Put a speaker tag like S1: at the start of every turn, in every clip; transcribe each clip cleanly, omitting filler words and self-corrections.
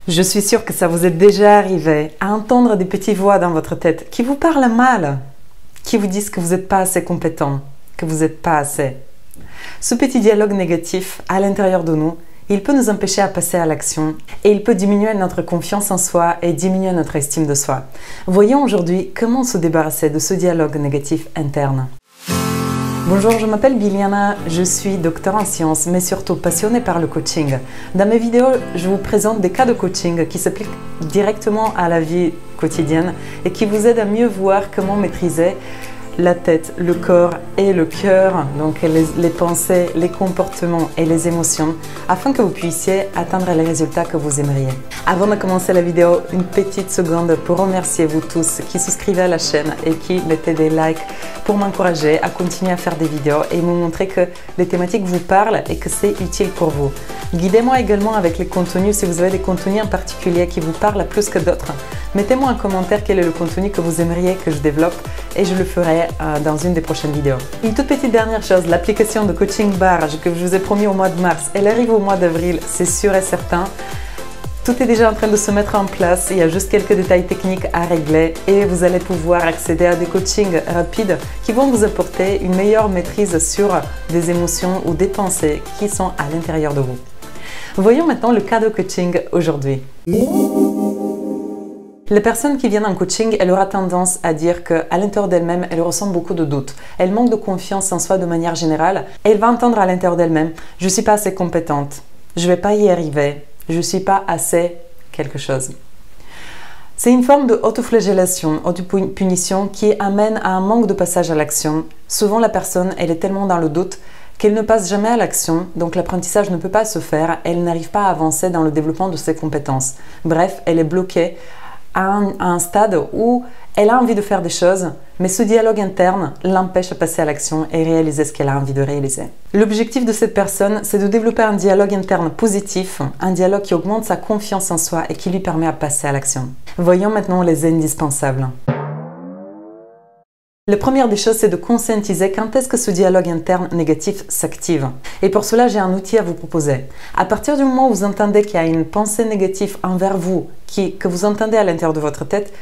S1: Je suis sûre que ça vous est déjà arrivé à entendre des petites voix dans votre tête qui vous parlent mal, qui vous disent que vous n'êtes pas assez compétent, que vous n'êtes pas assez. Ce petit dialogue négatif à l'intérieur de nous, il peut nous empêcher à passer à l'action et il peut diminuer notre confiance en soi et diminuer notre estime de soi. Voyons aujourd'hui comment se débarrasser de ce dialogue négatif interne. Bonjour, je m'appelle Biliana, je suis docteur en sciences, mais surtout passionnée par le coaching. Dans mes vidéos, je vous présente des cas de coaching qui s'appliquent directement à la vie quotidienne et qui vous aident à mieux voir comment maîtriser la tête, le corps et le cœur, donc les pensées, les comportements et les émotions, afin que vous puissiez atteindre les résultats que vous aimeriez. Avant de commencer la vidéo, une petite seconde pour remercier vous tous qui souscrivez à la chaîne et qui mettez des likes pour m'encourager à continuer à faire des vidéos et me montrer que les thématiques vous parlent et que c'est utile pour vous. Guidez-moi également avec les contenus si vous avez des contenus en particulier qui vous parlent plus que d'autres. Mettez-moi en commentaire quel est le contenu que vous aimeriez que je développe et je le ferai dans une des prochaines vidéos. Une toute petite dernière chose, l'application de Coaching Barge que je vous ai promis au mois de mars, elle arrive au mois d'avril, c'est sûr et certain. Tout est déjà en train de se mettre en place, il y a juste quelques détails techniques à régler et vous allez pouvoir accéder à des coachings rapides qui vont vous apporter une meilleure maîtrise sur des émotions ou des pensées qui sont à l'intérieur de vous. Voyons maintenant le cas de coaching aujourd'hui. Les personnes qui viennent en coaching, elles auront tendance à dire qu'à l'intérieur d'elles-mêmes, elles ressentent beaucoup de doutes. Elles manquent de confiance en soi de manière générale. Et elles vont entendre à l'intérieur d'elles-mêmes « je ne suis pas assez compétente, je ne vais pas y arriver, je ne suis pas assez quelque chose ». C'est une forme de autoflagellation, autopunition qui amène à un manque de passage à l'action. Souvent, la personne, elle est tellement dans le doute qu'elle ne passe jamais à l'action, donc l'apprentissage ne peut pas se faire, elle n'arrive pas à avancer dans le développement de ses compétences. Bref, elle est bloquée à un stade où elle a envie de faire des choses, mais ce dialogue interne l'empêche de passer à l'action et réaliser ce qu'elle a envie de réaliser. L'objectif de cette personne, c'est de développer un dialogue interne positif, un dialogue qui augmente sa confiance en soi et qui lui permet à passer à l'action. Voyons maintenant les indispensables. La première des choses, c'est de conscientiser quand est-ce que ce dialogue interne négatif s'active. Et pour cela, j'ai un outil à vous proposer. À partir du moment où vous entendez qu'il y a une pensée négative envers vous, que vous entendez à l'intérieur de votre tête,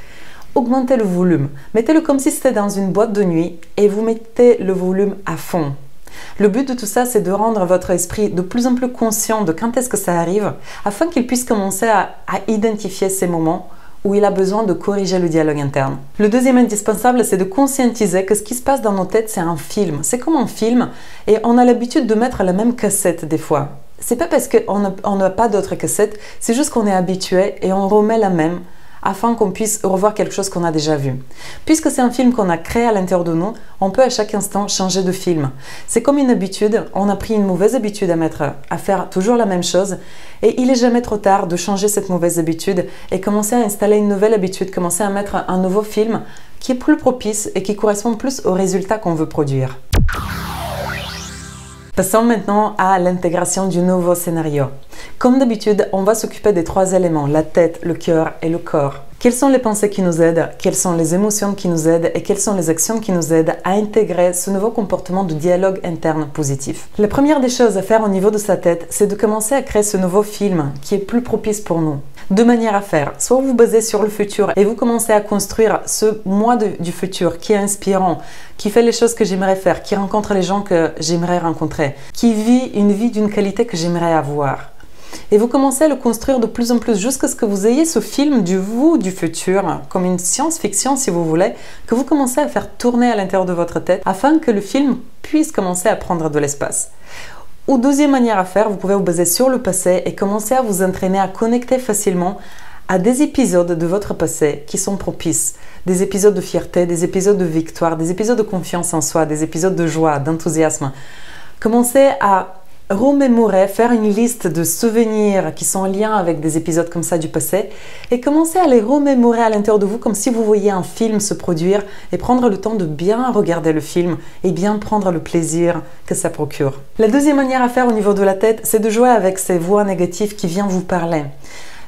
S1: augmentez le volume. Mettez-le comme si c'était dans une boîte de nuit et vous mettez le volume à fond. Le but de tout ça, c'est de rendre votre esprit de plus en plus conscient de quand est-ce que ça arrive, afin qu'il puisse commencer à identifier ces moments où il a besoin de corriger le dialogue interne. Le deuxième indispensable, c'est de conscientiser que ce qui se passe dans nos têtes, c'est un film. C'est comme un film et on a l'habitude de mettre la même cassette des fois. C'est pas parce qu'on n'a pas d'autres cassettes, c'est juste qu'on est habitué et on remet la même afin qu'on puisse revoir quelque chose qu'on a déjà vu. Puisque c'est un film qu'on a créé à l'intérieur de nous, on peut à chaque instant changer de film. C'est comme une habitude, on a pris une mauvaise habitude à faire toujours la même chose et il n'est jamais trop tard de changer cette mauvaise habitude et commencer à installer une nouvelle habitude, commencer à mettre un nouveau film qui est plus propice et qui correspond plus aux résultats qu'on veut produire. Passons maintenant à l'intégration du nouveau scénario. Comme d'habitude, on va s'occuper des trois éléments, la tête, le cœur et le corps. Quelles sont les pensées qui nous aident, quelles sont les émotions qui nous aident et quelles sont les actions qui nous aident à intégrer ce nouveau comportement de dialogue interne positif. La première des choses à faire au niveau de sa tête, c'est de commencer à créer ce nouveau film qui est plus propice pour nous. Deux manières à faire. Soit vous basez sur le futur et vous commencez à construire ce moi du futur qui est inspirant, qui fait les choses que j'aimerais faire, qui rencontre les gens que j'aimerais rencontrer, qui vit une vie d'une qualité que j'aimerais avoir. Et vous commencez à le construire de plus en plus jusqu'à ce que vous ayez ce film du vous du futur, comme une science-fiction si vous voulez, que vous commencez à faire tourner à l'intérieur de votre tête afin que le film puisse commencer à prendre de l'espace. Ou deuxième manière à faire, vous pouvez vous baser sur le passé et commencer à vous entraîner à connecter facilement à des épisodes de votre passé qui sont propices. Des épisodes de fierté, des épisodes de victoire, des épisodes de confiance en soi, des épisodes de joie, d'enthousiasme. Commencez à remémorer, faire une liste de souvenirs qui sont en lien avec des épisodes comme ça du passé et commencer à les remémorer à l'intérieur de vous comme si vous voyiez un film se produire et prendre le temps de bien regarder le film et bien prendre le plaisir que ça procure. La deuxième manière à faire au niveau de la tête, c'est de jouer avec ces voix négatives qui viennent vous parler.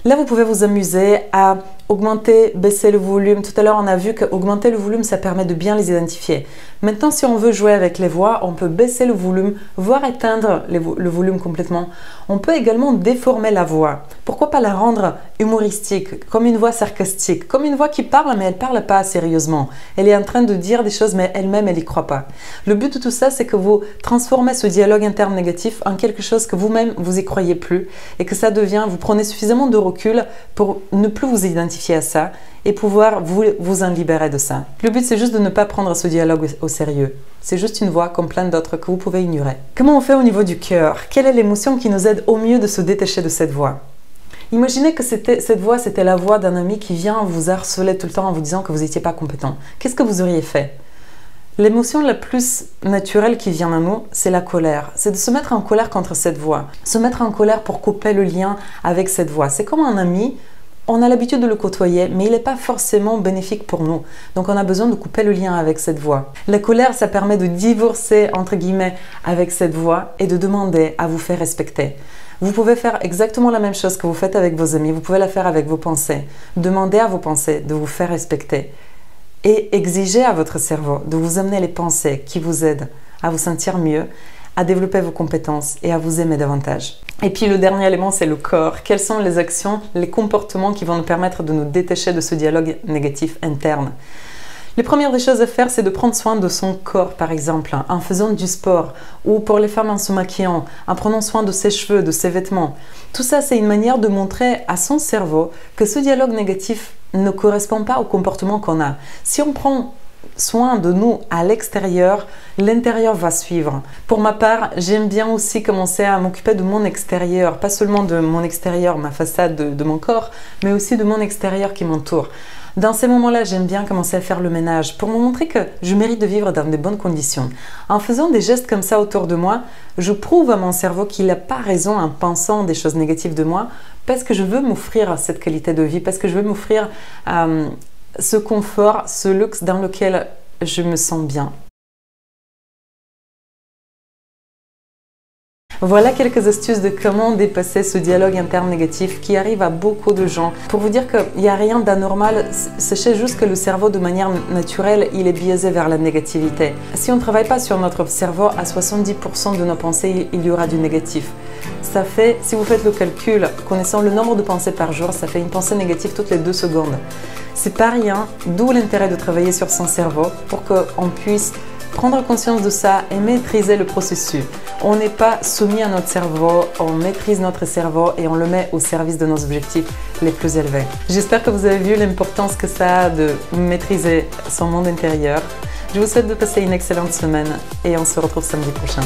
S1: Là, vous pouvez vous amuser à augmenter, baisser le volume. Tout à l'heure, on a vu qu'augmenter le volume, ça permet de bien les identifier. Maintenant, si on veut jouer avec les voix, on peut baisser le volume, voire éteindre le volume complètement. On peut également déformer la voix. Pourquoi pas la rendre humoristique, comme une voix sarcastique, comme une voix qui parle, mais elle ne parle pas sérieusement. Elle est en train de dire des choses, mais elle-même, elle n'y croit pas. Le but de tout ça, c'est que vous transformez ce dialogue interne négatif en quelque chose que vous-même, vous y croyez plus et que ça devient, vous prenez suffisamment de recul pour ne plus vous identifier à ça et pouvoir vous en libérer de ça. Le but, c'est juste de ne pas prendre ce dialogue au sérieux. C'est juste une voix comme plein d'autres que vous pouvez ignorer. Comment on fait au niveau du cœur? Quelle est l'émotion qui nous aide au mieux de se détacher de cette voix? Imaginez que cette voix, c'était la voix d'un ami qui vient vous harceler tout le temps en vous disant que vous n'étiez pas compétent. Qu'est-ce que vous auriez fait? L'émotion la plus naturelle qui vient à nous, c'est la colère. C'est de se mettre en colère contre cette voix. Se mettre en colère pour couper le lien avec cette voix. C'est comme un ami, on a l'habitude de le côtoyer, mais il n'est pas forcément bénéfique pour nous. Donc on a besoin de couper le lien avec cette voix. La colère, ça permet de divorcer, entre guillemets, avec cette voix et de demander à vous faire respecter. Vous pouvez faire exactement la même chose que vous faites avec vos amis. Vous pouvez la faire avec vos pensées. Demandez à vos pensées de vous faire respecter. Et exigez à votre cerveau de vous amener les pensées qui vous aident à vous sentir mieux, à développer vos compétences et à vous aimer davantage. Et puis le dernier élément, c'est le corps. Quelles sont les actions, les comportements qui vont nous permettre de nous détacher de ce dialogue négatif interne? Les premières des choses à faire, c'est de prendre soin de son corps, par exemple, en faisant du sport, ou pour les femmes en se maquillant, en prenant soin de ses cheveux, de ses vêtements. Tout ça, c'est une manière de montrer à son cerveau que ce dialogue négatif ne correspond pas au comportement qu'on a. Si on prend soin de nous à l'extérieur, l'intérieur va suivre. Pour ma part, j'aime bien aussi commencer à m'occuper de mon extérieur, pas seulement de mon extérieur, ma façade de mon corps, mais aussi de mon extérieur qui m'entoure. Dans ces moments-là, j'aime bien commencer à faire le ménage pour me montrer que je mérite de vivre dans de bonnes conditions. En faisant des gestes comme ça autour de moi, je prouve à mon cerveau qu'il n'a pas raison en pensant des choses négatives de moi parce que je veux m'offrir cette qualité de vie, parce que je veux m'offrir ce confort, ce luxe dans lequel je me sens bien. Voilà quelques astuces de comment dépasser ce dialogue interne négatif qui arrive à beaucoup de gens. Pour vous dire qu'il n'y a rien d'anormal, sachez juste que le cerveau, de manière naturelle, il est biaisé vers la négativité. Si on ne travaille pas sur notre cerveau, à 70% de nos pensées, il y aura du négatif. Ça fait, si vous faites le calcul, connaissant le nombre de pensées par jour, ça fait une pensée négative toutes les 2 secondes. C'est pas rien, d'où l'intérêt de travailler sur son cerveau pour qu'on puisse prendre conscience de ça et maîtriser le processus. On n'est pas soumis à notre cerveau, on maîtrise notre cerveau et on le met au service de nos objectifs les plus élevés. J'espère que vous avez vu l'importance que ça a de maîtriser son monde intérieur. Je vous souhaite de passer une excellente semaine et on se retrouve samedi prochain.